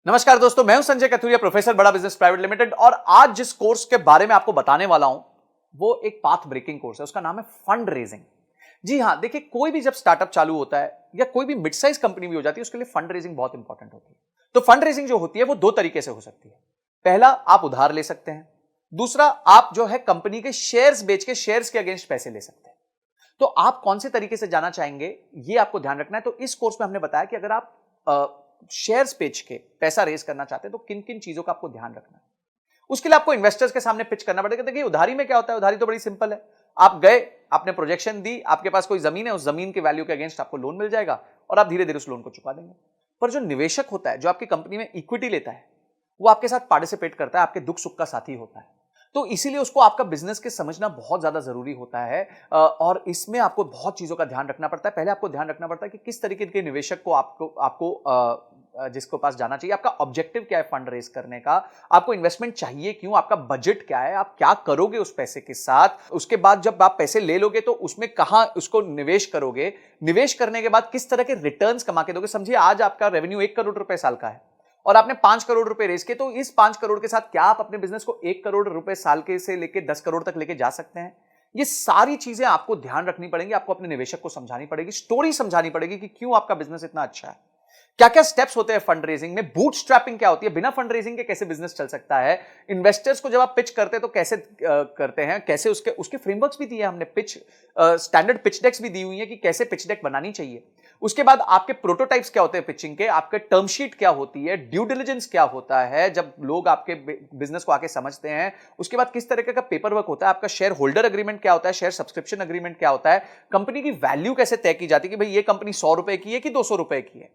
नमस्कार दोस्तों, मैं हूं संजय कथुरिया, प्रोफेसर बड़ा बिजनेस प्राइवेट लिमिटेड। और आज जिस कोर्स के बारे में आपको बताने वाला हूं वो एक पाथ ब्रेकिंग कोर्स है। उसका नाम है फंड रेजिंग। जी हां, देखिए, कोई भी जब स्टार्टअप चालू होता है या कोई भी मिड साइज कंपनी भी हो जाती है, उसके लिए फंड रेजिंग बहुत इंपॉर्टेंट होती है। तो फंड रेजिंग जो होती है वो दो तरीके से हो सकती है। पहला, आप उधार ले सकते हैं। दूसरा, आप जो है कंपनी के शेयर्स बेच के शेयर्स के अगेंस्ट पैसे ले सकते हैं। तो आप कौन से तरीके से जाना चाहेंगे, ये आपको ध्यान रखना है। तो इस कोर्स में हमने बताया कि अगर आप शेयर्स बेच के पैसा रेज करना चाहते हैं तो किन किन चीजों का आपको ध्यान रखना है। उसके लिए आपको इन्वेस्टर्स के सामने पिच करना पड़ेगा। देखिए, उधारी में क्या होता है, उधारी तो बड़ी सिंपल है। आप गए, आपने प्रोजेक्शन दी, आपके पास कोई जमीन है, उस जमीन के वैल्यू के अगेंस्ट आपको लोन मिल जाएगा और आप धीरे धीरे उस लोन को चुका देंगे। पर जो निवेशक होता है, जो आपकी कंपनी में इक्विटी लेता है, वो आपके साथ पार्टिसिपेट करता है, आपके दुख सुख का साथी होता है। तो इसीलिए उसको आपका बिजनेस के समझना बहुत ज्यादा जरूरी होता है। और इसमें आपको बहुत चीजों का ध्यान रखना पड़ता है। पहले आपको ध्यान रखना पड़ता है कि किस तरीके के निवेशक को आपको जिसके पास जाना चाहिए, आपका ऑब्जेक्टिव क्या है फंड रेज करने का, आपको इन्वेस्टमेंट चाहिए क्यों, आपका बजट क्या है, आप क्या करोगे उस पैसे के साथ। उसके बाद जब आप पैसे ले लोगे तो उसमें कहां उसको निवेश करोगे, निवेश करने के बाद किस तरह के रिटर्न्स कमा के दोगे। समझिए, आज आपका रेवेन्यू 1 करोड़ रुपए साल का है और आपने 5 करोड़ रुपए रेज किए, तो इस 5 करोड़ के साथ क्या आप अपने बिजनेस को 1 करोड़ रुपए साल के से लेके 10 करोड़ तक लेके जा सकते हैं। ये सारी चीजें आपको ध्यान रखनी पड़ेंगी, आपको अपने निवेशक को समझानी पड़ेगी, स्टोरी समझानी पड़ेगी कि क्यों आपका बिजनेस इतना अच्छा है, क्या क्या स्टेप्स होते हैं फंड रेजिंग में, बूटस्ट्रैपिंग क्या होती है, बिना फंड रेजिंग के कैसे बिजनेस चल सकता है, इन्वेस्टर्स को जब आप पिच करते हैं तो कैसे करते हैं, कैसे उसके फ्रेमवर्क्स भी दिए हैं हमने, स्टैंडर्ड पिच डेक्स भी दी हुई है कि कैसे पिच डेक बनानी चाहिए। उसके बाद आपके प्रोटोटाइप्स क्या होते हैं पिचिंग के, आपके टर्म शीट क्या होती है, ड्यू डिलिजेंस क्या होता है जब लोग आपके बिजनेस को आके समझते हैं, उसके बाद किस तरह का पेपर वर्क होता है, आपका शेयर होल्डर अग्रीमेंट क्या होता है, शेयर सब्सक्रिप्शन अग्रीमेंट क्या होता है, कंपनी की वैल्यू कैसे तय की जाती है कि भाई ये कंपनी 100 रुपए की है कि 200 रुपए की है।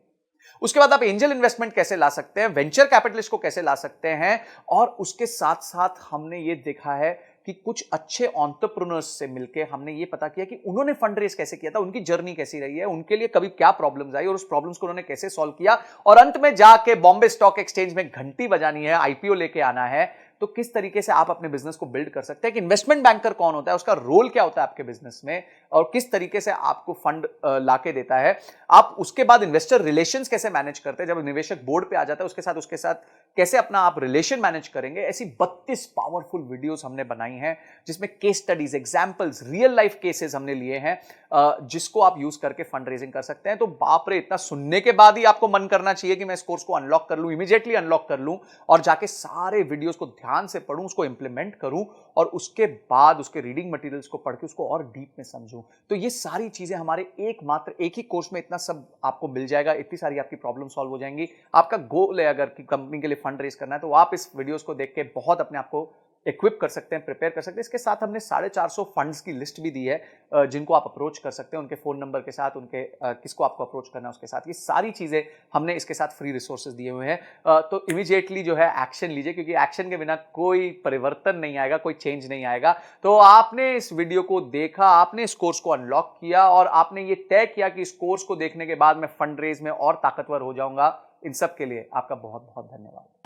उसके बाद आप एंजल इन्वेस्टमेंट कैसे ला सकते हैं, वेंचर कैपिटलिस्ट को कैसे ला सकते हैं। और उसके साथ साथ हमने ये देखा है कि कुछ अच्छे एंटरप्रेन्योर्स से मिलकर हमने ये पता किया कि उन्होंने फंड रेज कैसे किया था, उनकी जर्नी कैसी रही है, उनके लिए कभी क्या प्रॉब्लम्स आई और उस प्रॉब्लम्स को उन्होंने कैसे सॉल्व किया। और अंत में जाके बॉम्बे स्टॉक एक्सचेंज में घंटी बजानी है, आईपीओ लेके आना है। तो किस तरीके से आप अपने बिजनेस को बिल्ड कर सकते हैं, कि इन्वेस्टमेंट बैंकर कौन होता है, उसका रोल क्या होता है आपके बिजनेस में, और किस तरीके से आपको फंड लाके देता है। आप उसके बाद इन्वेस्टर रिलेशंस कैसे मैनेज करते हैं, जब निवेशक बोर्ड पे आ जाता है उसके साथ कैसे अपना आप रिलेशन मैनेज करेंगे। ऐसी 32 पावरफुल वीडियोस हमने बनाई हैं जिसमें case studies, examples, real life cases हमने लिए हैं, जिसको आप यूज करके फंड रेजिंग कर सकते हैं। तो बाप रे, इतना सुनने के बाद ही आपको मन करना चाहिए कि मैं इस कोर्स को अनलॉक कर लूं, इमीडिएटली अनलॉक कर लूं और जाके सारे वीडियोस को ध्यान से पढूं, उसको इंप्लीमेंट करूं और उसके बाद उसके रीडिंग मटेरियल्स को पढ़ के उसको और डीप में समझूं। तो ये सारी चीजें हमारे एक ही कोर्स में इतना सब आपको मिल जाएगा, इतनी सारी आपकी प्रॉब्लम सॉल्व हो जाएंगी। आपका गोल है अगर कि कंपनी के लिए फंड रेज करना है, तो आप इस वीडियोस को देख के बहुत अपने आप को इक्विप कर सकते हैं, प्रिपेयर कर सकते हैं। इसके साथ हमने 450 फंड्स की लिस्ट भी दी है जिनको आप अप्रोच कर सकते हैं, उनके फोन नंबर के साथ, उनके किसको आपको अप्रोच करना है उसके साथ। ये सारी चीजें हमने इसके साथ फ्री रिसोर्सेज दिए हुए हैं। तो इमीडिएटली जो है एक्शन लीजिए, क्योंकि एक्शन के बिना कोई परिवर्तन नहीं आएगा, कोई चेंज नहीं आएगा। तो आपने इस वीडियो को देखा, आपने इस कोर्स को अनलॉक किया और आपने ये तय किया कि इस कोर्स को देखने के बाद मैं फंड रेज में और ताकतवर हो जाऊंगा। इन सब के लिए आपका बहुत बहुत धन्यवाद।